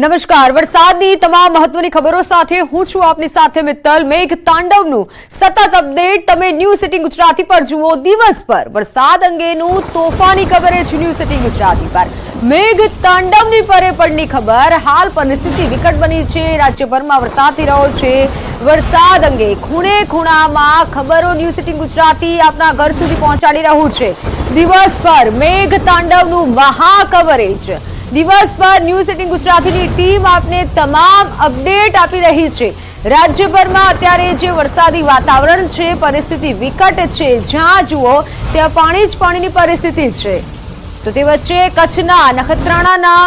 નમસ્કાર, વરસાદની તમામ મહત્વની ખબરો સાથે હું છું આપની સાથે મિત્તલ। મેઘ તાંડવનું સતત અપડેટ તમે ન્યૂઝ 18 ગુજરાતી પર જુઓ। દિવસ પર વરસાદ અંગેનું તોફાની કવરેજ ન્યૂઝ 18 ગુજરાતી પર। મેઘ તાંડવની પરે પડની ખબર। હાલ પરિસ્થિતિ વિકટ બની છે। રાજ્યભરમાં વરસાદ થઈ રહ્યો છે। વરસાદ અંગે ખૂણે ખૂણામાં ખબરો ન્યૂઝ 18 ગુજરાતી આપના ઘર સુધી પહોંચાડી રહ્યું છે। દિવસ પર મેઘ તાંડવનું મહા કવરેજ। દિવસ પર ન્યૂઝ 18 ગુજરાતીની ટીમ આપને તમામ અપડેટ આપી રહી છે। રાજ્યભરમાં અત્યારે જે વરસાદી વાતાવરણ છે, પરિસ્થિતિ વિકટ છે। જ્યાં જુઓ ત્યાં પાણી જ પાણીની પરિસ્થિતિ છે। તો તે વચ્ચે કચ્છના નખત્રાણાના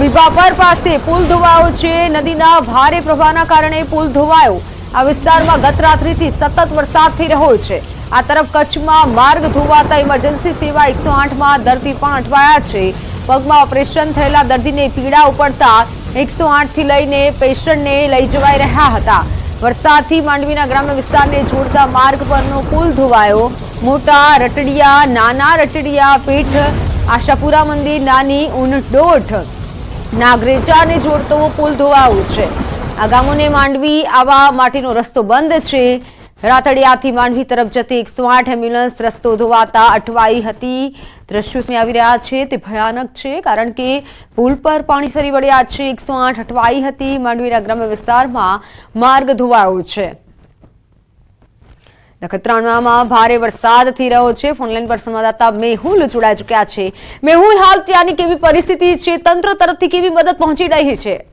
વિભાપર પાસે પુલ ધોવાયો છે। નદીના ભારે પ્રવાહના કારણે પુલ ધોવાયો। આ વિસ્તારમાં ગત રાત્રિથી સતત વરસાદ થઈ રહ્યો છે। આ તરફ કચ્છમાં માર્ગ ધોવાતા ઇમરજન્સી સેવા 108માં દર્દી પણ અટવાયા છે। પગમાં ઓપરેશન થયેલા દર્દીને પીડા ઉપડતા 108 થી લઈને પેશન્ટને લઈ જવાઈ રહ્યા હતા। વરસાદથી માંડવીના ગ્રામ્ય વિસ્તારને જોડતા માર્ગ પરનો પુલ ધોવાયો। મોટા રટડિયા, નાના રટડિયા, પીઠ, આશાપુરા મંદિર, નાની ઉનડોઠ, નાગરેચાને જોડતો પુલ ધોવાયો છે। આ ગામોને માંડવી આવવા માટેનો રસ્તો બંધ છે। રાતડિયાથી માંડવી તરફ જતી 108 એમ્બ્યુલન્સ રસ્તો ધોવાતા અટવાઈ હતી। દ્રશ્યો સામે આવી રહ્યા છે તે ભયાનક છે, કારણ કે પુલ પર પાણી ફરી વળ્યા છે। 108 અટવાઈ હતી। માંડવીના ગ્રામ્ય વિસ્તારમાં માર્ગ ધોવાયો છે। નખત્રાણામાં ભારે વરસાદ થઈ રહ્યો છે। ફોનલાઈન પર સંવાદદાતા મેહુલ જોડાઈ ચુક્યા છે। મેહુલ, હાલ ત્યાંની કેવી પરિસ્થિતિ છે? તંત્ર તરફથી કેવી મદદ પહોંચી રહી છે?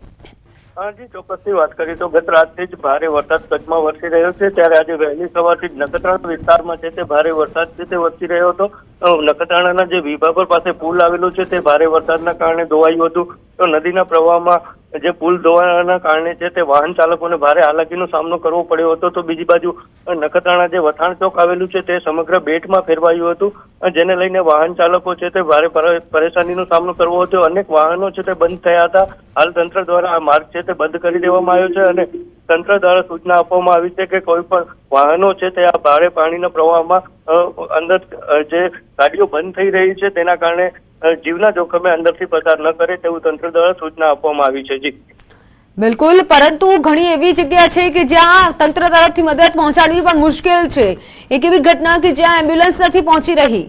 જી, ચોક્કસથી વાત કરીએ તો ગત રાતથી જ ભારે વરસાદ કચ્છમાં વરસી રહ્યો છે। ત્યારે આજે વહેલી સવારથી જ નખત્રાણા વિસ્તારમાં છે તે ભારે વરસાદ છે તે વરસી રહ્યો હતો। નખત્રાણાના જે વિભાપર પાસે પુલ આવેલું છે તે ભારે વરસાદના કારણે ધોવાયું હતું। તો નદીના પ્રવાહમાં જે પુલ ધોવાના કારણે છે તે વાહન ચાલકોને ભારે હાલાકીનો સામનો કરવો પડ્યો હતો। તો બીજી બાજુ નખત્રાણા જે વથાણ ચોક આવેલું છે તે સમગ્ર બેટમાં ફેરવાયું હતું, જેને લઈને વાહન ચાલકો છે તે ભારે પરેશાનીનો સામનો કરવો હતો। અનેક વાહનો છે તે બંધ થયા હતા। હાલ તંત્ર દ્વારા આ માર્ગ છે તે બંધ કરી દેવામાં આવ્યો છે અને તંત્ર દ્વારા સૂચના આપવામાં આવી છે કે કોઈ પણ વાહનો છે તે આ ભારે પાણીના પ્રવાહમાં અંદર જે ગાડીઓ બંધ થઈ રહી છે તેના કારણે જીવના જોખમે અંદરથી પસાર ન કરે તેવું તંત્ર દ્વારા સૂચના આપવામાં આવી છે। જી બિલકુલ, પરંતુ ઘણી એવી જગ્યા છે કે જ્યાં તંત્ર તરફથી મદદ પહોંચાડવી પણ મુશ્કેલ છે। એક એવી ઘટના કે જ્યાં એમ્બ્યુલન્સ નથી પહોંચી રહી।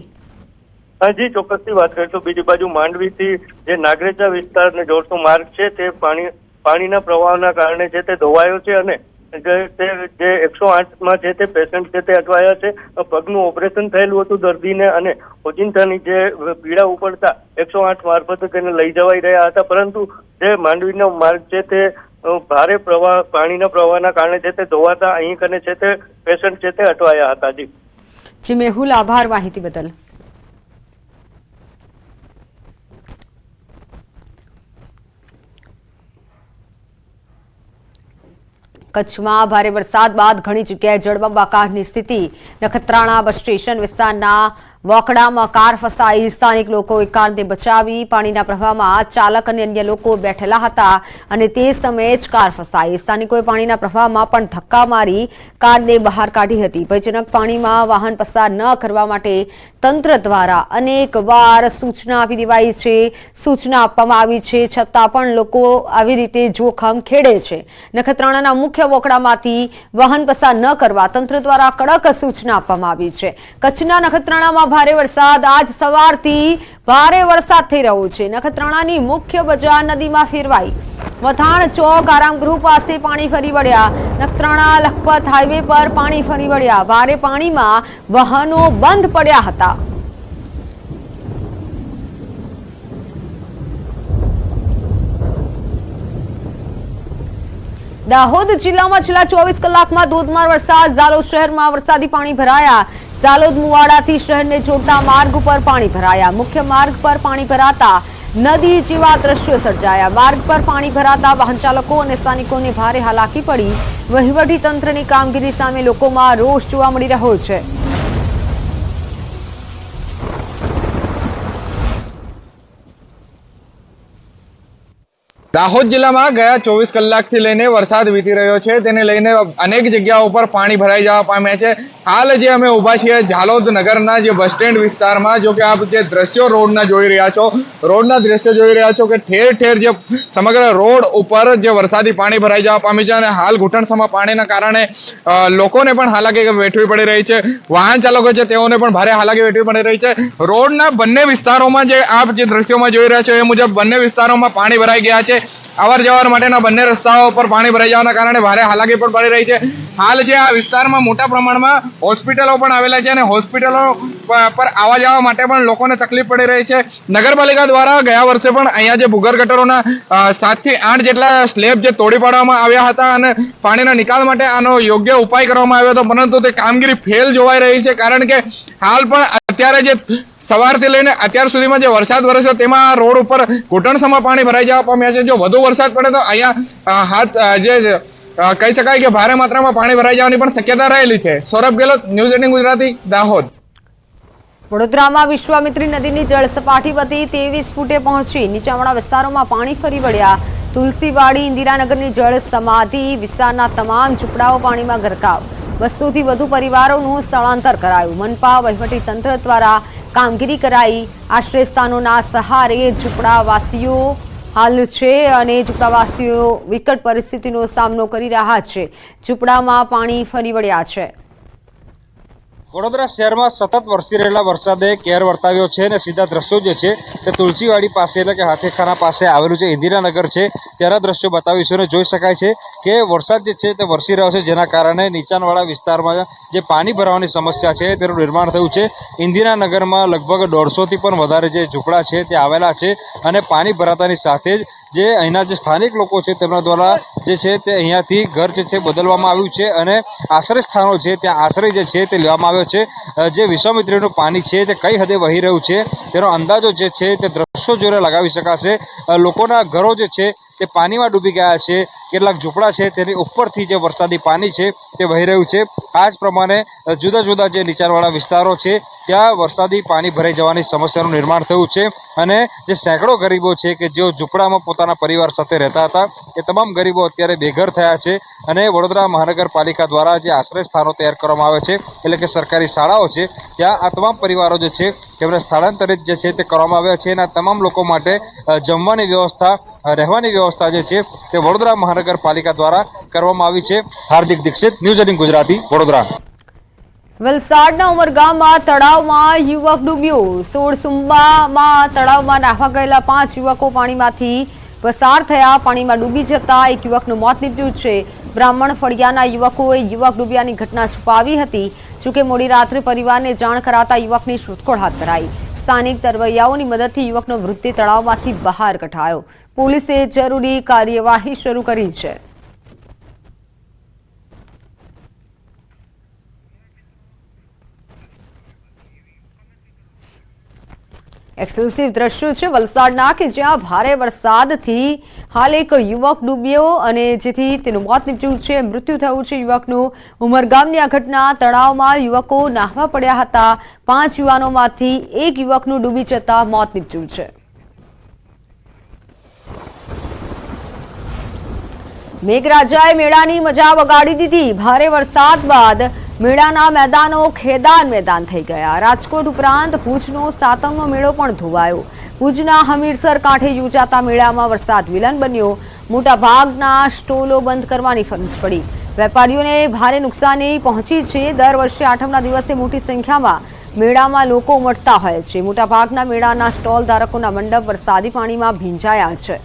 જી, ચોક્કસથી વાત કરીએ તો બીજી બાજુ માંડવીથી જે નાગરેચા વિસ્તારને જોડતો માર્ગ છે તે પાણીના પ્રવાહના કારણે છે તે ધોવાયો છે અને જે 108માં છે તે પેશન્ટ છે તે અટવાયા છે। પગનું ઓપરેશન થયેલું હતું દર્દીને અને ઓચિંતાની જે પીડા ઉપડતા 108 મારફતે તેને લઈ જવાઈ રહ્યા હતા, પરંતુ જે માંડવીનો માર્ગ છે તે ભારે પાણીના પ્રવાહના કારણે છે તે ધોવાતા અહીં કને છે તે પેશન્ટ છે તે અટવાયા હતા। જી મેહુલ, આભાર માહિતી બદલ। કચ્છમાં ભારે વરસાદ બાદ ઘણી જગ્યાએ જળબંબાકારની સ્થિતિ। નખત્રાણા બસ સ્ટેશન વિસ્તારના વોકડામાં કાર ફસાઈ। સ્થાનિક લોકોએ કારને બચાવી। પાણીના પ્રવાહમાં ચાલક અને અન્ય લોકો બેઠેલા હતા અને તે સમયે જ કાર ફસાઈ। સ્થાનિકોએ પાણીના પ્રવાહમાં પણ ધક્કા મારી કારને બહાર કાઢી હતી। ભયજનક પાણીમાં વાહન પસાર ન કરવા માટે તંત્ર દ્વારા અનેકવાર સૂચના આપી દેવાઈ છે, સૂચના આપવામાં આવી છે, છતાં પણ લોકો આવી રીતે જોખમ ખેડે છે। નખત્રાણાના મુખ્ય વોકડામાંથી વાહન પસાર ન કરવા તંત્ર દ્વારા કડક સૂચના આપવામાં આવી છે। કચ્છના નખત્રાણામાં ભારે વરસાદ। આજ સવારથી ભારે વરસાદ થઈ રહ્યો છે। નખત્રાણાની મુખ્ય બજાર નદીમાં ફેરવાઈ। વથાણ ચોક આરામગૃહ પાસે પાણી ફરી વળ્યા। નખત્રાણા લખપત હાઈવે પર પાણી ફરી વળ્યા। ભારે પાણીમાં વાહનો બંધ પડ્યા હતા। દાહોદ જિલ્લામાં છેલ્લા 24 કલાકમાં ધોધમાર વરસાદ। ઝાલોદ શહેરમાં વરસાદી પાણી ભરાયા। ઝાલોદ મુવાડાથી શહેરને જોડતા માર્ગ ઉપર પાણી ભરાયા। મુખ્ય માર્ગ પર પાણી ભરાતા નદી જેવા દ્રશ્યો સર્જાયા। માર્ગ પર પાણી ભરાતા વાહન ચાલકો અને સ્થાનિકોને ભારે હાલાકી પડી। વહીવટી તંત્રની કામગીરી સામે લોકોમાં રોષ જોવા મળી રહ્યો છે। દાહોદ જિલ્લામાં ગયા 24 કલાકથી લઈને વરસાદ વીતી રહ્યો છે, તેને લઈને અનેક જગ્યાઓ પર પાણી ભરાઈ જવા પામ્યા છે। હાલ જે અમે ઊભા છીએ ઝાલોદ નગરના જે બસ સ્ટેન્ડ વિસ્તારમાં, જો કે આપ જે દ્રશ્યો રોડના જોઈ રહ્યા છો, રોડના દ્રશ્યો જોઈ રહ્યા છો કે ઠેર ઠેર જે સમગ્ર રોડ ઉપર જે વરસાદી પાણી ભરાઈ જવા પામી છે અને હાલ ઘૂંટણસમાં પાણીના કારણે લોકોને પણ હાલાકી વેઠવી પડી રહી છે. વાહન ચાલકો છે તેઓને પણ ભારે હાલાકી વેઠવી પડી રહી છે. રોડના બંને વિસ્તારોમાં જે આપ જે દ્રશ્યોમાં જોઈ રહ્યા છો એ મુજબ બંને વિસ્તારોમાં પાણી ભરાઈ ગયા છે. અવર જવર માટેના બંને રસ્તાઓ પર પાણી ભરાઈ જવાના કારણે ભારે હાલાકી પણ પડી રહી છે. હાલ જે આ વિસ્તારમાં મોટા પ્રમાણમાં હોસ્પિટલો પણ આવેલા છે અને હોસ્પિટલો પર આવવા જવા માટે પણ લોકોને તકલીફ પડી રહી છે. નગરપાલિકા દ્વારા ગયા વર્ષે પણ અહીંયા જે ભૂગર્ભ ગટરોના 7 થી 8 જેટલા સ્લેબ જે તોડી પાડવામાં આવ્યા હતા અને પાણીના નિકાલ માટે આનો યોગ્ય ઉપાય કરવામાં આવ્યો હતો, પરંતુ તે કામગીરી ફેલ જોવાઈ રહી છે. કારણ કે હાલ પણ અત્યારે જે સવારથી લઈને અત્યાર સુધીમાં જે વરસાદ વરસ્યો તેમાં રોડ ઉપર ઘૂંટણસમાં પાણી ભરાઈ જવા પામ્યા છે. જો વધુ વરસાદ પડે તો અહીંયા કહી શકાય કે ભારે માત્રામાં પાણી ભરાઈ જવાની પણ શક્યતા રહેલી છે. સૌરભ ગેહલોત, ન્યૂઝ 18 ગુજરાતી, દાહોદ. વડોદરામાં વિશ્વામિત્રી નદીની જળ સપાટી વધી 23 ફૂટે પહોંચી. નીચાણવાળા વિસ્તારોમાં પાણી ફરી વળ્યા. તુલસીવાડી, ઇન્દિરાનગરની જળ સમાધિ વિસ્તારના તમામ ઝૂંપડાઓ પાણીમાં ગરકાવ. 200 થી વધુ પરિવારોનું સ્થળાંતર કરાયું. મનપા વહીવટી તંત્ર દ્વારા કામગીરી કરાઈ. આશ્રય સ્થાનોના સહારે ઝૂંપડાવાસીઓ હાલ છે અને ઝૂંપડાવાસીઓ વિકટ પરિસ્થિતિનો સામનો કરી રહ્યા છે. ઝૂંપડામાં પાણી ફરી વળ્યા છે. વડોદરા શહેરમાં સતત વરસી રહેલા વરસાદે કેર વર્તાવ્યો છે અને સીધા દ્રશ્યો જે છે તે તુલસીવાડી પાસે એટલે કે હાથીખાના પાસે આવેલું જે ઇન્દિરાનગર છે ત્યાંના દ્રશ્યો બતાવીશું. અને જોઈ શકાય છે કે વરસાદ જે છે તે વરસી રહ્યો છે, જેના કારણે નીચાણવાળા વિસ્તારમાં જે પાણી ભરાવાની સમસ્યા છે તેનું નિર્માણ થયું છે. ઇન્દિરાનગરમાં લગભગ 150 થી પણ વધારે જે ઝૂંપડા છે તે આવેલા છે અને પાણી ભરાતાની સાથે જ જે અહીંના જે સ્થાનિક લોકો છે તેમના દ્વારા જે છે તે અહીંયાથી ઘર જે છે બદલવામાં આવ્યું છે અને આશ્રય સ્થાનો છે ત્યાં આશ્રય જે છે તે લેવામાં આવ્યો છે. જે વિશ્વામિત્રીનું પાણી છે તે કઈ હદે વહી રહ્યું છે તેનો અંદાજો જે છે તે દ્રશ્યો જોઈને લગાવી શકાશે. લોકોના ઘરો જે છે તે પાણીમાં ડૂબી ગયા છે. કેટલાક ઝૂંપડા છે તેની ઉપરથી જે વરસાદી પાણી છે તે વહી રહ્યું છે. આ જ પ્રમાણે જુદા જુદા જે નીચાણવાળા વિસ્તારો છે ત્યાં વરસાદી પાણી ભરાઈ જવાની સમસ્યાનું નિર્માણ થયું છે અને જે સેંકડો ગરીબો છે કે જેઓ ઝૂંપડામાં પોતાના પરિવાર સાથે રહેતા હતા એ તમામ ગરીબો અત્યારે બેઘર થયા છે. અને વડોદરા મહાનગરપાલિકા દ્વારા જે આશ્રય સ્થાનો તૈયાર કરવામાં આવે છે એટલે કે સરકારી શાળાઓ છે ત્યાં આ તમામ પરિવારો જે છે તેમને સ્થળાંતરિત જે છે તે કરવામાં આવ્યા છે અને આ તમામ લોકો માટે જમવાની વ્યવસ્થા, રહેવાની વ્યવસ્થા જે છે તે વડોદરા મહાનગરપાલિકા દ્વારા કરવામાં આવી છે. હાર્દિક દીક્ષિત, ન્યૂઝ 18 ગુજરાતી, વડોદરા. વલસાડના ઉમરગામમાં તળાવમાં યુવક ડૂબ્યો. સોળસુંબામાં તળાવમાં નાહવા ગયેલા 5 યુવકો પાણીમાંથી પસાર થયા. પાણીમાં ડૂબી જતા એક યુવકનું મોત નીપજ્યું છે. બ્રાહ્મણ ફળિયાના યુવકોએ યુવક ડૂબ્યાની ઘટના છુપાવી હતી. જોકે મોડી રાત્રે પરિવારને જાણ કરાતા યુવકની શોધખોળ હાથ ધરાઈ. સ્થાનિક તરવૈયાઓની મદદથી યુવકનો મૃતદેહ તળાવમાંથી બહાર કઢાયો. પોલીસે જરૂરી કાર્યવાહી શરૂ કરી છે. એક્સક્લુસિવ દ્રશ્યો છે વલસાડના કે જ્યાં ભારે વરસાદથી હાલ એક યુવક ડૂબ્યો અને જેથી તેનું મોત નીપજ્યું છે, મૃત્યુ થયું છે યુવકનું. ઉમરગામની આ ઘટના તળાવમાં યુવકો નાહવા પડ્યા હતા. 5 યુવાનોમાંથી એક યુવકનું ડૂબી જતા મોત નીપજ્યું છે. મેઘરાજાએ મેળાની મજા વગાડી દીધી. ભારે વરસાદ બાદ મેળાના મેદાનો ખેદાન મેદાન થઈ ગયા. રાજકોટ ઉપરાંત ભુજનો સાતમનો મેળો પણ ધોવાયો. ભુજના હમીરસર કાંઠે યોજાતા મેળામાં વરસાદ વિલન બન્યો. મોટા ભાગના સ્ટોલો બંધ કરવાની ફરજ પડી. વેપારીઓને ભારે નુકસાની પહોંચી છે. દર વર્ષે આઠમના દિવસે મોટી સંખ્યામાં મેળામાં લોકો ઉમટતા હોય છે. મોટા ભાગના મેળાના સ્ટોલ ધારકોના મંડપ વરસાદી પાણીમાં ભીંજાયા છે.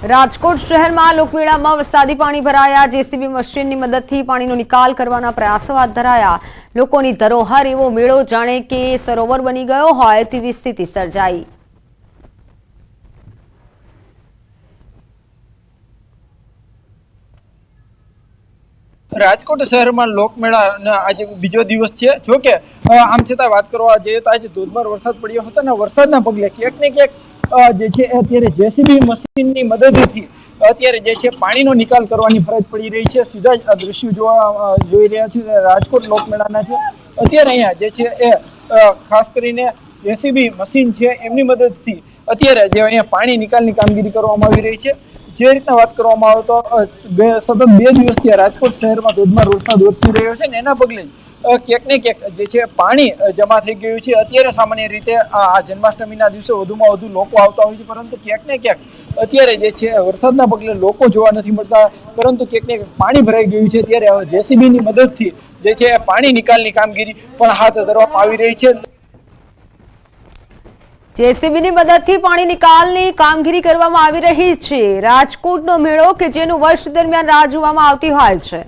રાજકોટ શહેરમાં લોકમેળામાં વરસાદી પાણી ભરાયા. જેસીબી મશીનની મદદથી પાણીનો નિકાલ કરવાના પ્રયાસો હાથ ધરાયા. લોકોની ધરોહર એવો મેળો જાણે કે સરોવર બની ગયો હોય તેવી સ્થિતિ સર્જાઈ. રાજકોટ શહેરમાં લોકમેળા આજે બીજો દિવસ છે. જોકે આમ છતાં વાત કરવા જઈએ તો આજે ધોધમાર વરસાદ પડ્યો હતો અને વરસાદના પગલે ક્યાંક ને ક્યાંક જે છે અત્યારે જેસીબી મશીનની મદદથી અત્યારે જે છે પાણીનો નિકાલ કરવાની ફરજ પડી રહી છે. સીધા જ આ દ્રશ્યો જોઈ રહ્યા છે રાજકોટ લોકમેળાના છે. અત્યારે અહીંયા જે છે એ ખાસ કરીને જેસીબી મશીન છે એમની મદદથી અત્યારે જે અહીંયા પાણી નિકાલની કામગીરી કરવામાં આવી રહી છે। જે રીતના વાત કરવામાં આવે તો સતત 2 દિવસથી રાજકોટ શહેરમાં ધોધમાર વરસાદ વરસી રહ્યો છે ને એના પગલે ક્યાંક ને ક્યાંક જે છે પાણી જમા થઈ ગયું છે। અત્યારે સામાન્ય રીતે આ જન્માષ્ટમીના દિવસે વધુમાં વધુ લોકો આવતા હોય છે, પરંતુ ક્યાંક ને ક્યાંક અત્યારે જે છે વરસાદના પગલે લોકો જોવા નથી મળતા, પરંતુ ક્યાંક ને ક્યાંક પાણી ભરાઈ ગયું છે। ત્યારે જેસીબીની મદદથી જે છે પાણી નિકાલની કામગીરી પણ હાથ ધરવામાં આવી રહી છે। જેસીબીની મદદથી પાણી નિકાલની કામગીરી કરવામાં આવી રહી છે। રાજકોટનો મેળો કે જેનું વર્ષ દરમિયાન રાહ જોવામાં આવતી હોય છે।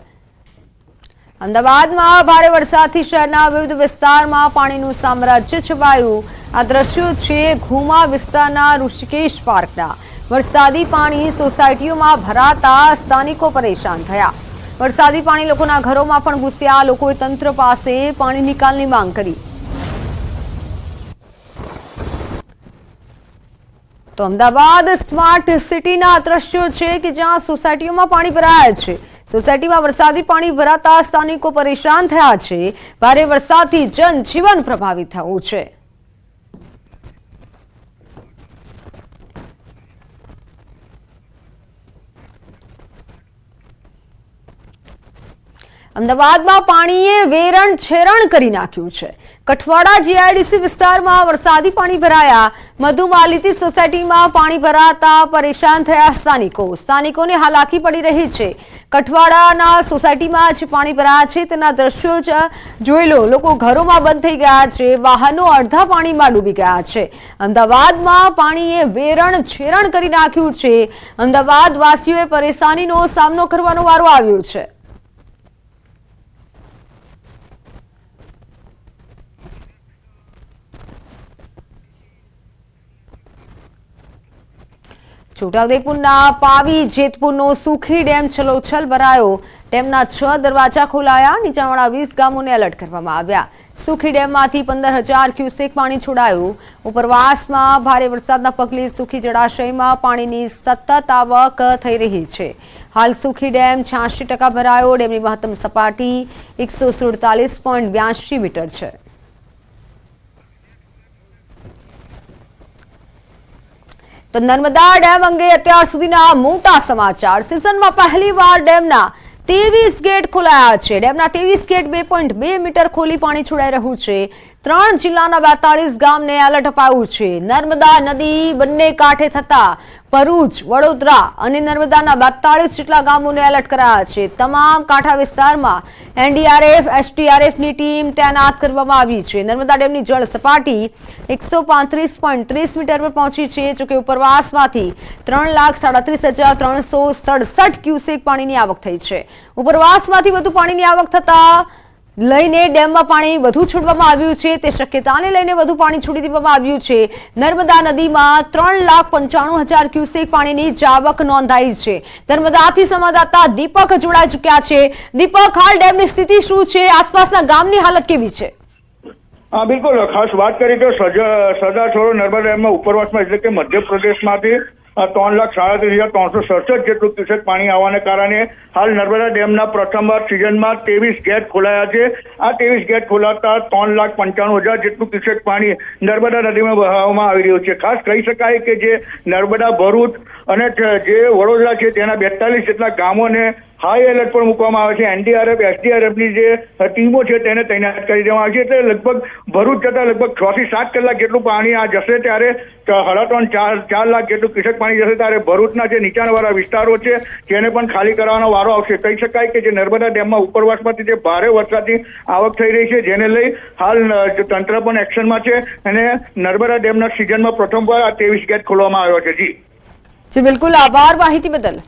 અમદાવાદમાં ભારે વરસાદથી શહેરના વિવિધ વિસ્તારમાં પાણીનું સામ્રાજ્ય છવાયું। આ દ્રશ્યો છે ઘુમા વિસ્તારના ઋષિકેશ પાર્કના। વરસાદી પાણી સોસાયટીઓમાં ભરાતા સ્થાનિકો પરેશાન થયા। વરસાદી પાણી લોકોના ઘરોમાં પણ ઘૂસ્યા। લોકોએ તંત્ર પાસે પાણી નિકાલની માંગ કરી। તો અમદાવાદ સ્માર્ટ સિટીના દ્રશ્યો છે કે જ્યાં સોસાયટીઓમાં પાણી ભરાયા છે। સોસાયટીમાં વરસાદી પાણી ભરાતા સ્થાનિકો પરેશાન થયા છે। ભારે વરસાદથી જનજીવન પ્રભાવિત થયું છે। અમદાવાદમાં પાણીએ વેરણ છેરણ કરી નાખ્યું છે। કઠવાડા જીઆઈડીસી વિસ્તારમાં વરસાદી પાણી ભરાયા। મધુમાલતી સોસાયટીમાં પાણી ભરાતા પરેશાન થયા સ્થાનિકોને હાલાકી પડી રહી છે। કઠવાડાના સોસાયટીમાં જે પાણી ભરાયા છે તેના દ્રશ્યો જ જોઈ લો। લોકો ઘરોમાં બંધ થઈ ગયા છે। વાહનો અડધા પાણીમાં ડૂબી ગયા છે। અમદાવાદમાં પાણીએ વેરણ છેરણ કરી નાખ્યું છે। અમદાવાદ વાસીઓએ પરેશાનીનો સામનો કરવાનો વારો આવ્યો છે। છોટાઉદેપુરના પાવી જેતપુરનો સુખી ડેમ છલોછલ ભરાયો। ડેમના 6 દરવાજા ખોલાયા। નીચાણવાળા 20 ગામોને એલર્ટ કરવામાં આવ્યા। સુખી ડેમમાંથી 15,000 ક્યુસેક પાણી છોડાયું। ઉપરવાસમાં ભારે વરસાદના પગલે સુખી જળાશયમાં પાણીની સતત આવક થઈ રહી છે। હાલ સુખી ડેમ 86% ભરાયો। ડેમની મહત્તમ સપાટી 147.82 મીટર છે। તો નર્મદા ડેમ અંગે અત્યાર સુધીના મોટા સમાચાર। સિઝનમાં પહેલીવાર ડેમના 23 ગેટ ખોલાયા છે। ડેમના 23 ગેટ 2.2 મીટર ખોલી પાણી છોડાઈ રહ્યું છે। 3 જિલ્લાના 42 ગામને એલર્ટ અપાયું છે। નર્મદા નદી બંને કાંઠે થતા ભરૂચ, વડોદરા અને નર્મદાના 42 જેટલા ગામોને એલર્ટ કરાયા છે। તમામ કાંઠા વિસ્તારમાં એનડીઆરએફ, એસડીઆરએફની ટીમ તૈનાત કરવામાં આવી છે। નર્મદા ડેમની જળ સપાટી 135.30 મીટર પર પહોંચી છે। જોકે ઉપરવાસમાંથી 3,37,367 ક્યુસેક પાણીની આવક થઈ છે। ઉપરવાસમાંથી વધુ પાણીની આવક થતા લઈને ડેમમાં પાણી વધુ છોડવામાં આવ્યું છે। તે શક્યતાને લઈને વધુ પાણી છોડી દેવામાં આવ્યું છે। નર્મદા નદીમાં 3,95,000 ક્યુસેક પાણીની જાવક નોંધાઈ છે। નર્મદાથી સંવાદદાતા દીપક જોડાઈ ચૂક્યા છે। દીપક, હાલ ડેમની સ્થિતિ શું છે? આસપાસના ગામની હાલત કેવી છે? બિલકુલ, ખાસ વાત કરીએ તો સરદાર સરોવર નર્મદા ડેમમાં ઉપરવાસમાં એટલે કે મધ્યપ્રદેશમાંથી 3,37,367 જેટલું ક્યુસેક પાણી આવવાને કારણે હાલ નર્મદા ડેમના પ્રથમવાર સિઝનમાં 23 ગેટ ખોલાયા છે। આ 23 ગેટ ખોલાતા 3,95,000 જેટલું ક્યુસેક પાણી નર્મદા નદીમાં વહાવવામાં આવી રહ્યું છે। ખાસ કહી શકાય કે જે નર્મદા, ભરૂચ અને જે વડોદરા છે તેના 42 જેટલા ગામોને હાઈ એલર્ટ પર મૂકવામાં આવે છે। એનડીઆરએફ, એસડીઆરએફની જે ટીમો છે તેને તૈનાત કરી દેવામાં આવી છે। એટલે લગભગ ભરૂચ જતા લગભગ 6 થી 7 કલાક જેટલું પાણી આ જશે, ત્યારે 3.5-4 લાખ જેટલું ક્યુસેક પાણી જશે, ત્યારે ભરૂચના જે નીચાણવાળા વિસ્તારો છે તેને પણ ખાલી કરવાનો વારો આવશે। કહી શકાય કે જે નર્મદા ડેમમાં ઉપરવાસમાંથી જે ભારે વરસાદની આવક થઈ રહી છે જેને લઈ હાલ તંત્ર પણ એક્શનમાં છે અને નર્મદા ડેમના સિઝનમાં પ્રથમવાર આ 23 ગેટ ખોલવામાં આવ્યો છે। જી બિલકુલ, આભાર માહિતી બદલ।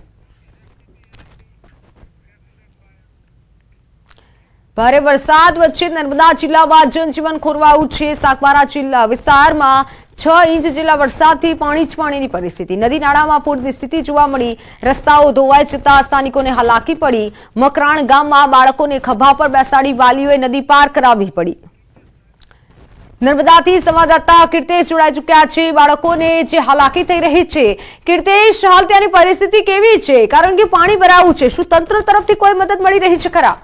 ભારે વરસાદ વચ્ચે નર્મદા જિલ્લામાં જનજીવન ખોરવાયું છે। સાગબારા જિલ્લા વિસ્તારમાં 6 ઇંચ જેટલા વરસાદથી પાણી જ પાણીની પરિસ્થિતિ। નદી નાળામાં પૂરની સ્થિતિ જોવા મળી। રસ્તાઓ ધોવાઈ જતા સ્થાનિકોને હાલાકી પડી। મકરાણ ગામમાં બાળકોને ખભા પર બેસાડી વાલીઓએ નદી પાર કરાવવી પડી। નર્મદાથી સંવાદદાતા કીર્તેશ જોડાઈ ચૂક્યા છે। બાળકોને જે હાલાકી થઈ રહી છે, કીર્તેશ, હાલ ત્યાંની પરિસ્થિતિ કેવી છે? કારણ કે પાણી ભરાયું છે, શું તંત્ર તરફથી કોઈ મદદ મળી રહી છે ખરા?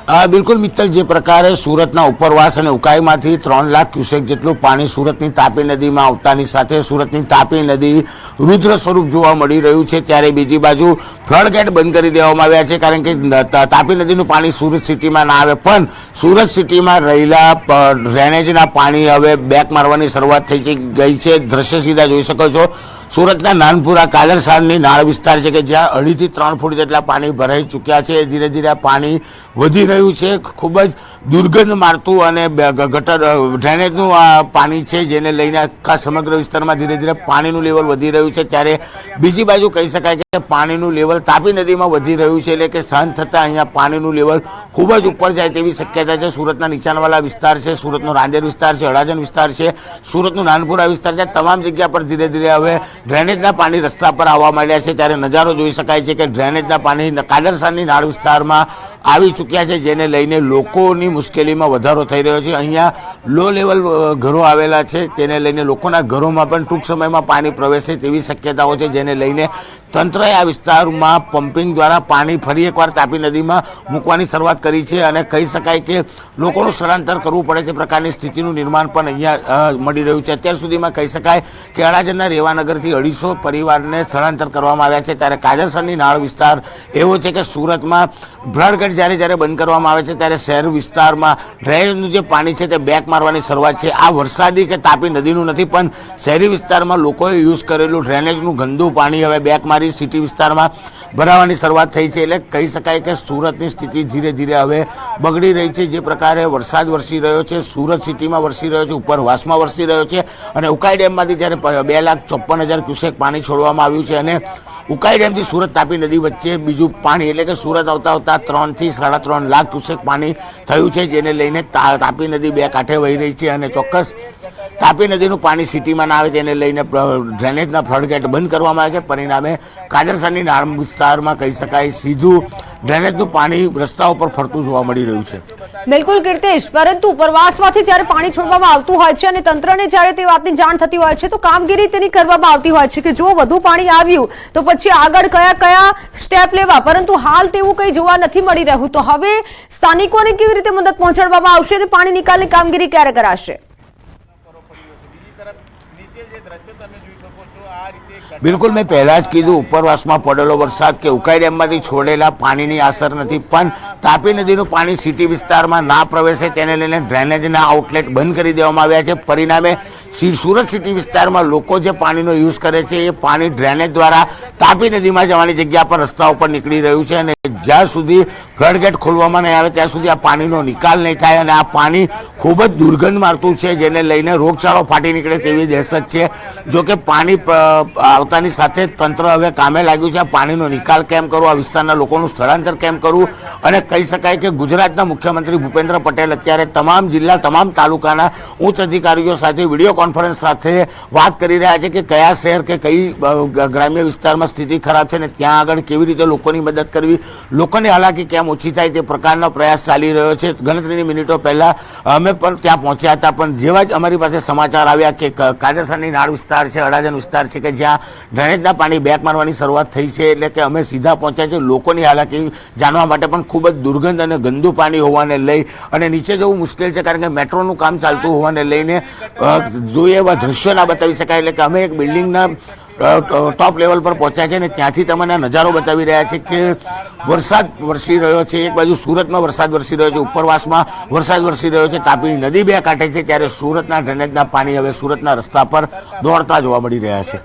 બિલકુલ મિત્તલ, જે પ્રકારે સુરતના ઉપરવાસ અને ઉકાઈમાંથી 3 લાખ ક્યુસેક જેટલું પાણી સુરતની તાપી નદીમાં આવતાની સાથે સુરતની તાપી નદી રુદ્ર સ્વરૂપ જોવા મળી રહ્યું છે, ત્યારે બીજી બાજુ ફ્લડ ગેટ બંધ કરી દેવામાં આવ્યા છે, કારણ કે તાપી નદીનું પાણી સુરત સિટીમાં ના આવે, પણ સુરત સિટીમાં રહેલા ડ્રેનેજના પાણી હવે બેક મારવાની શરૂઆત થઈ ગઈ છે. દ્રશ્ય સીધા જોઈ શકો છો. સુરતના નાનપુરા કાદરસાનની નાળ વિસ્તાર છે કે જ્યાં 2.5 થી 3 ફૂટ જેટલા પાણી ભરાઈ ચૂક્યા છે. ધીરે ધીરે પાણી વધી રહ્યું છે. ખૂબ જ દુર્ગંધ મારતું અને ગટર ડ્રેનેજનું પાણી છે, જેને લઈને આખા સમગ્ર વિસ્તારમાં ધીરે ધીરે પાણીનું લેવલ વધી રહ્યું છે. ત્યારે બીજી બાજુ કહી શકાય કે પાણીનું લેવલ તાપી નદીમાં વધી રહ્યું છે, એટલે કે સાંજ થતાં અહીંયા પાણીનું લેવલ ખૂબ જ ઉપર જાય તેવી શક્યતા છે. સુરતના નીચાણવાળા વિસ્તાર છે, સુરતનો રાંદેર વિસ્તાર છે, અડાજણ વિસ્તાર છે, સુરતનું નાનપુરા વિસ્તાર છે, તમામ જગ્યા પર ધીરે ધીરે હવે ડ્રેનેજના પાણી રસ્તા પર આવવા માંડ્યા છે. ત્યારે નજારો જોઈ શકાય છે કે ડ્રેનેજના પાણી કાદરસાનની નાળ વિસ્તારમાં આવી ચૂક્યા છે, જેને લઈને લોકોની મુશ્કેલીમાં વધારો થઈ રહ્યો છે. અહીંયા લો લેવલ ઘરો આવેલા છે, તેને લઈને લોકોના ઘરોમાં પણ ટૂંક સમયમાં પાણી પ્રવેશે તેવી શક્યતાઓ છે, જેને લઈને તંત્રએ આ વિસ્તારમાં પમ્પિંગ દ્વારા પાણી ફરી એકવાર તાપી નદીમાં મૂકવાની શરૂઆત કરી છે, અને કહી શકાય કે લોકોનું સ્થળાંતર કરવું પડે તે પ્રકારની સ્થિતિનું નિર્માણ પણ અહીંયા મળી રહ્યું છે. અત્યાર સુધીમાં કહી શકાય કે અડાજણના રેવાનગરથી 250 પરિવારને સ્થળાંતર કરવામાં આવ્યા છે. ત્યારે કાદરસાનની નાળ વિસ્તાર એવો છે કે સુરતમાં ફ્લડ જ્યારે જ્યારે બંધ કરવામાં આવે છે, ત્યારે શહેર વિસ્તારમાં ડ્રેનેજનું જે પાણી છે તે બેક મારવાની શરૂઆત છે. આ વરસાદી કે તાપી નદીનું નથી, પણ શહેરી વિસ્તારમાં લોકોએ યુઝ કરેલું ડ્રેનેજનું ગંદુ પાણી હવે બેક મારી સિટી વિસ્તારમાં ભરાવાની શરૂઆત થઈ છે. એટલે કહી શકાય કે સુરતની સ્થિતિ ધીરે ધીરે હવે બગડી રહી છે. જે પ્રકારે વરસાદ વરસી રહ્યો છે, સુરત સિટીમાં વરસી રહ્યો છે, ઉપરવાસમાં વરસી રહ્યો છે, અને ઉકાઈ ડેમમાંથી જ્યારે 2,54,000 ક્યુસેક પાણી છોડવામાં આવ્યું છે, અને ઉકાઈ ડેમથી સુરત તાપી નદી વચ્ચે બીજું પાણી એટલે કે સુરત આવતા 3 થી 3.5 લાખ ક્યુસેક પાણી થયું છે, જેને લઈને તાપી નદી બે કાંઠે વહી રહી છે. અને ચોક્કસ તાપી નદીનું પાણી સિટીમાં ના આવે તેને લઈને ડ્રેનેજના ફ્લડ ગેટ બંધ કરવામાં આવે છે. પરિણામે કાદરસાનની નાળ વિસ્તારમાં કહી શકાય સીધું ડ્રેનેજનું પાણી રસ્તા ઉપર ફરતું જોવા મળી રહ્યું છે. બિલકુલ કીર્તેશ, પરંતુ ઉપરવાસમાંથી જ્યારે પાણી છોડવામાં આવતું હોય છે અને તંત્રને જ્યારે તે વાતની જાણ થતી હોય છે, તો કામગીરી તેની કરવામાં આવતી હોય છે કે જો વધુ પાણી આવ્યું તો પછી આગળ કયા કયા સ્ટેપ લેવા, પરંતુ હાલ તેવું કંઈ જોવા નથી મળી રહ્યું. તો હવે સ્થાનિકોને કેવી રીતે મદદ પહોંચાડવામાં આવશે અને પાણી નિકાલની કામગીરી ક્યારે કરાશે? બિલકુલ, મેં પહેલા જ કીધું, ઉપરવાસમાં પડેલો વરસાદ કે ઉકાઈ ડેમમાંથી છોડેલા પાણીની અસર નથી, પણ તાપી નદીનું પાણી સિટી વિસ્તારમાં ના પ્રવેશે તેને લઈને ડ્રેનેજના આઉટલેટ બંધ કરી દેવામાં આવ્યા છે. પરિણામે સુરત સિટી વિસ્તારમાં લોકો જે પાણીનો યુઝ કરે છે એ પાણી ડ્રેનેજ દ્વારા તાપી નદીમાં જવાની જગ્યા પર રસ્તા ઉપર નીકળી રહ્યું છે, અને જ્યાં સુધી ફ્લડ ગેટ ખોલવામાં નહીં આવે ત્યાં સુધી આ પાણીનો નિકાલ નહીં થાય, અને આ પાણી ખૂબ જ દુર્ગંધ મારતું છે, જેને લઈને રોગચાળો ફાટી નીકળે તેવી દહેશત છે. જો કે પાણી આવતાની સાથે તંત્ર હવે કામે લાગ્યું છે. આ પાણીનો નિકાલ કેમ કરવો, આ વિસ્તારના લોકોનું સ્થળાંતર કેમ કરવું, અને કહી શકાય કે ગુજરાતના મુખ્યમંત્રી ભૂપેન્દ્ર પટેલ અત્યારે તમામ જિલ્લા તમામ તાલુકાના ઉચ્ચ અધિકારીઓ સાથે વિડીયો કોન્ફરન્સ સાથે વાત કરી રહ્યા છે કે કયા શહેર કે કઈ ગ્રામ્ય વિસ્તારમાં સ્થિતિ ખરાબ છે, અને ત્યાં આગળ કેવી રીતે લોકોની મદદ કરવી, લોકોની હાલાકી કેમ ઓછી થાય તે પ્રકારનો પ્રયાસ ચાલી રહ્યો છે. ગણતરીની મિનિટો પહેલા અમે પણ ત્યાં પહોંચ્યા હતા, પણ જેવા જ અમારી પાસે સમાચાર આવ્યા કે કાદરસાનની નાળ વિસ્તાર છે, અડાજણ વિસ્તાર છે કે જ્યાં ડ્રેનેજના પાણી બેક મારવાની શરૂઆત થઈ છે, એટલે કે અમે સીધા પહોંચ્યા છે લોકોની હાલાકી જાણવા માટે. પણ ખૂબ જ દુર્ગંધ અને ગંદુ પાણી હોવાને લઈ અને નીચે જવું મુશ્કેલ છે, કારણ કે મેટ્રોનું કામ ચાલતું હોવાને લઈને જોઈએ એવા દ્રશ્યો ના બતાવી શકાય. એટલે કે અમે એક બિલ્ડિંગના ટોપ લેવલ પર પહોંચ્યા છે, અને ત્યાંથી તમને નજારો બતાવી રહ્યા છે કે વરસાદ વરસી રહ્યો છે. એક બાજુ સુરતમાં વરસાદ વરસી રહ્યો છે, ઉપરવાસમાં વરસાદ વરસી રહ્યો છે, તાપી નદી બે કાંઠે છે, ત્યારે સુરતના ડ્રેનેજના પાણી હવે સુરતના રસ્તા પર દોડતા જોવા મળી રહ્યા છે.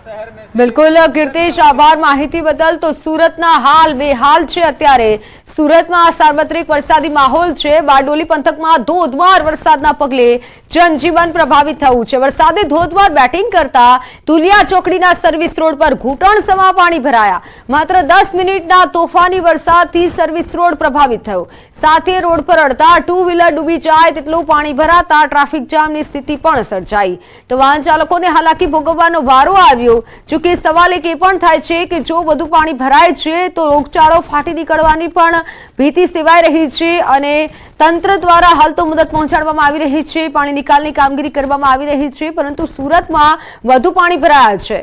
બિલકુલ કીર્તેશ, આભાર માહિતી બદલ. તો સુરતના હાલ બેહાલ છે. અત્યારે સુરતમાં સાર્વત્રિક વરસાદી માહોલ છે. બારડોલી પંથકમાં ધોધમાર વરસાદના પગલે જનજીવન પ્રભાવિત થયું છે. વરસાદે ધોધમાર બેટિંગ કરતા તુલિયા ચોકડીના સર્વિસ રોડ પર ઘૂંટણ સમા પાણી ભરાયા. માત્ર 10 મિનિટના તોફાની વરસાદથી સર્વિસ રોડ પ્રભાવિત થયો. સાથે રોડ પર અડધા 2 વ્હીલર ડૂબી જાય તેટલું પાણી ભરાતા ટ્રાફિક જામની સ્થિતિ પણ સર્જાઈ. તો વાહન ચાલકોને હાલાકી ભોગવવાનો વારો આવ્યો. જોકે સવાલ એક એ પણ થાય છે કે જો વધુ પાણી ભરાય છે તો રોગચાળો ફાટી નીકળવાની પણ ભીતિ સેવાઈ રહી છે, અને તંત્ર દ્વારા હાલ તો મદદ પહોંચાડવામાં આવી રહી છે, પાણી નિકાલની કામગીરી કરવામાં આવી રહી છે, પરંતુ સુરતમાં વધુ પાણી ભરાયા છે.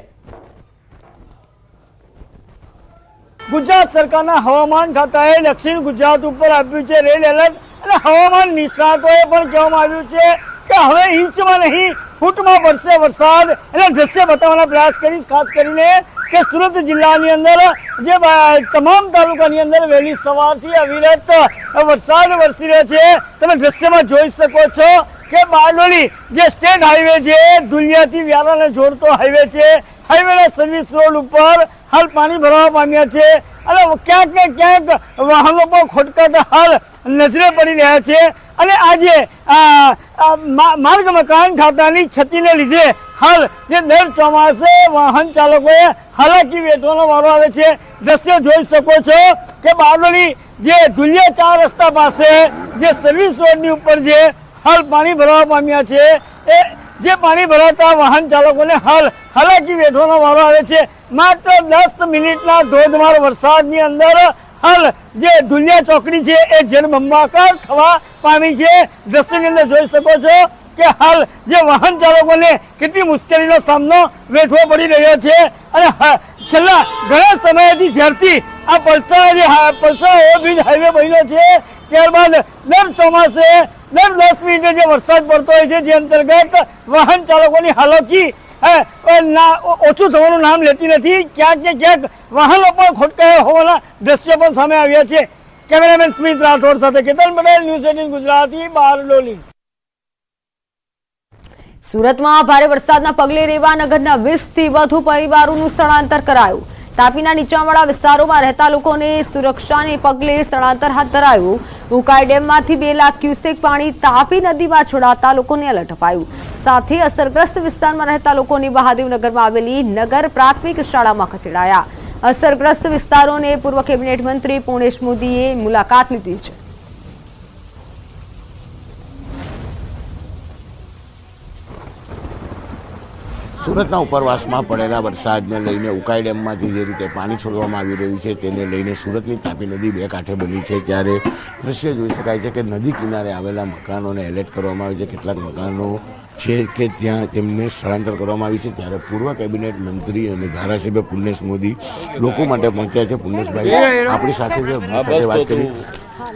ગુજરાત સરકારના હવામાન ખાતાએ દક્ષિણ ગુજરાત ઉપર આપ્યું છે રેડ એલર્ટ. અને હવામાન નિષ્ણાતોએ પણ કહેવામાં આવ્યું છે કે હવે ઇંચમાં નહીં ફૂટમાં પડશે વરસાદ. એટલે દ્રશ્ય બતાવવાના પ્રયાસ કરી, ખાસ કરીને કે સુરત જિલ્લાની અંદર જે તમામ તાલુકાની અંદર વહેલી સવારથી અવિરત વરસાદ વરસી રહ્યો છે. તમે દ્રશ્યમાં જોઈ શકો છો કે બારડોલી જે સ્ટેટ હાઈવે છે, ધુલિયાથી વ્યારાને જોડતો હાઈવે છે, હાઈવેના સર્વિસ રોડ ઉપર હાલ પાણી ભરાવા પામ્યા છે અને ક્યાંક ને ક્યાંક વાહનો પણ ખોટકાતા હાલ નજરે પડી રહ્યા છે. અને આજે માર્ગ મકાન ખાતાની ક્ષતિને લીધે હાલ જે દર ચોમાસે વાહન ચાલકોએ હાલાકી વેઠવાનો વારો આવે છે. દ્રશ્યો જોઈ શકો છો કે બારડોલી જે ધુલિયા 4 રસ્તા પાસે જે સર્વિસ રોડની ઉપર જે હાલ પાણી ભરવા પામ્યા છે, એ જે પાણી ભરાતા વાહન ચાલકોને હાલ હાલાકી વેઠવાનો વારો આવે છે. માત્ર 10 મિનિટના ધોધમાર વરસાદની અંદર હાલ જે ધુલિયા ચોકડી છે એ જળબંબાકાર થવા પામી છે. દ્રશ્યની અંદર જોઈ શકો છો કે હાલ જે વાહન ચાલકોને કેટલી મુશ્કેલીનો સામનો વેઠવો પડી રહ્યો છે. અને છેલ્લા ઘણા સમયથી જ્યારથી આ પલસાડ ઓવરબ્રિજ હાઈવે બન્યો છે, ત્યારબાદ દર ચોમાસે દર 10 મિનિટે જે વરસાદ પડતો હોય છે, જે અંતર્ગત વાહન ચાલકોની હાલાકી ઓછું થવાનું નામ લેતી નથી. ક્યાંક ને ક્યાંક વાહનો પણ ખોટકાયા હોવાના દ્રશ્યો પણ સામે આવ્યા છે. કેમેરામેન સ્મિત રાઠોડ સાથે કેતન પટેલ, ન્યૂઝ 18 ગુજરાતી, બારડોલી. સુરતમાં ભારે વરસાદના પગલે રેવાનગરના 20 થી વધુ પરિવારોનું સ્થળાંતર કરાયું. તાપીના નીચાણવાળા વિસ્તારોમાં રહેતા લોકોને સુરક્ષાને પગલે સ્થળાંતર હાથ ધરાયું. ઉકાઈ ડેમમાંથી 2 લાખ ક્યુસેક પાણી તાપી નદીમાં છોડાતા લોકોને એલર્ટ અપાયું. સાથે અસરગ્રસ્ત વિસ્તારમાં રહેતા લોકોને મહાદેવનગરમાં આવેલી નગર પ્રાથમિક શાળામાં ખસેડાયા. અસરગ્રસ્ત વિસ્તારોને પૂર્વ કેબિનેટ મંત્રી પૂર્ણેશ મોદીએ મુલાકાત લીધી છે. સુરતના ઉપરવાસમાં પડેલા વરસાદને લઈને ઉકાઈ ડેમમાંથી જે રીતે પાણી છોડવામાં આવી રહ્યું છે તેને લઈને સુરતની તાપી નદી 2 કાંઠે બની છે. ત્યારે દ્રશ્ય જોઈ શકાય છે કે નદી કિનારે આવેલા મકાનોને એલર્ટ કરવામાં આવે છે. કેટલાક મકાનો છે કે ત્યાં તેમને સ્થળાંતર કરવામાં આવી છે. ત્યારે પૂર્વ કેબિનેટ મંત્રી અને ધારાસભ્ય પૂર્ણેશ મોદી લોકો માટે પહોંચ્યા છે. પૂર્ણેશભાઈ આપણી સાથે વાત કરી.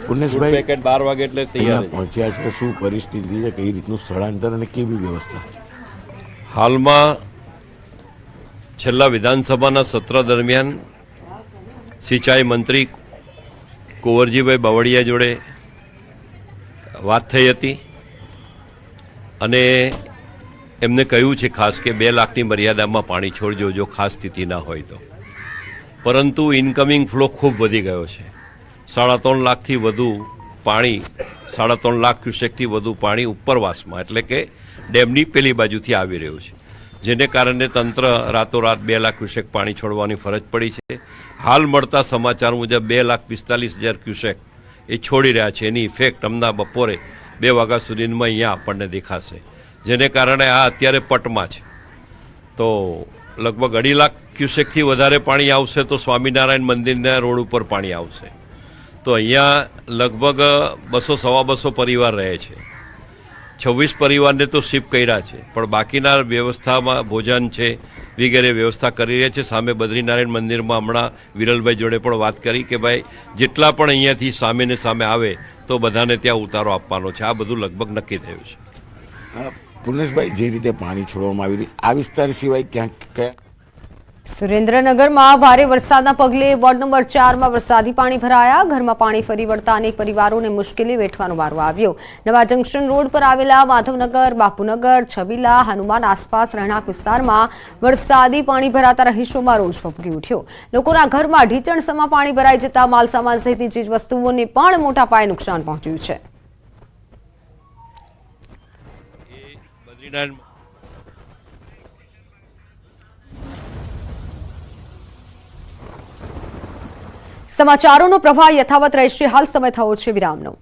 પૂર્ણેશભાઈ 12 વાગે એટલે તૈયાર પહોંચ્યા છે. શું પરિસ્થિતિ છે, કઈ રીતનું સ્થળાંતર અને કેવી વ્યવસ્થા? હાલમાં છેલ્લા વિધાનસભાના સત્ર દરમિયાન સિંચાઈ મંત્રી કુંવરજીભાઈ બાવળિયા જોડે વાત થઈ હતી અને એમને કહ્યું છે ખાસ કે 2 લાખની મર્યાદામાં પાણી છોડજો જો ખાસ સ્થિતિ ના હોય તો. પરંતુ ઇનકમિંગ ફ્લો ખૂબ વધી ગયો છે. 3.5 લાખથી વધુ પાણી 3.5 લાખ ક્યુસેકથી વધુ પાણી ઉપરવાસમાં એટલે કે ડેમની પેલી બાજુથી આવી રહ્યું છે, જેને કારણે તંત્ર રાતોરાત 2 લાખ ક્યુસેક પાણી છોડવાની ફરજ પડી છે. હાલ મળતા સમાચાર મુજબ 2,45,000 ક્યુસેક એ છોડી રહ્યા છે. એની ઇફેક્ટ હમણાં બપોરે 2 વાગ્યા સુધીમાં અહીંયા આપણને દેખાશે, જેને કારણે આ અત્યારે પટમાં છે. તો લગભગ 2.5 લાખ ક્યુસેકથી વધારે પાણી આવશે તો સ્વામિનારાયણ મંદિરના રોડ ઉપર પાણી આવશે. તો અહીંયા લગભગ 200-250 પરિવાર રહે છે. 26 પરિવારને તો શિફ્ટ કર્યા છે, પણ બાકીના વ્યવસ્થામાં ભોજન છે વગેરે વ્યવસ્થા કરી રહ્યા છે. સામે બદ્રીનારાયણ મંદિરમાં હમણાં વિરલભાઈ જોડે પણ વાત કરી કે ભાઈ જેટલા પણ અહીંયાથી સામે ને સામે આવે તો બધાને ત્યાં ઉતારો આપવાનો છે. આ બધું લગભગ નક્કી થયું છે. પૂર્ણેશભાઈ, જે રીતે પાણી છોડવામાં આવી રહ્યું આ વિસ્તાર સિવાય ક્યાંક કયા? સુરેન્દ્રનગરમાં ભારે વરસાદના પગલે વોર્ડ નંબર 4માં વરસાદી પાણી ભરાયા. ઘરમાં પાણી ફરી વળતા અનેક પરિવારોને મુશ્કેલી વેઠવાનો વારો આવ્યો. નવા જંકશન રોડ પર આવેલા માધવનગર, બાપુનગર, છબીલા, હનુમાન આસપાસ રહેણાંક વિસ્તારમાં વરસાદી પાણી ભરાતા રહીશોમાં રોષ ભભૂકી ઉઠ્યો. લોકોના ઘરમાં ઢીચણસમાં પાણી ભરાઈ જતા માલસામાન સહિતની ચીજવસ્તુઓને પણ મોટા પાયે નુકસાન પહોંચ્યું છે. સમાચારોનો પ્રવાહ યથાવત રહેશે. હાલ સમય થયો છે વિરામનો.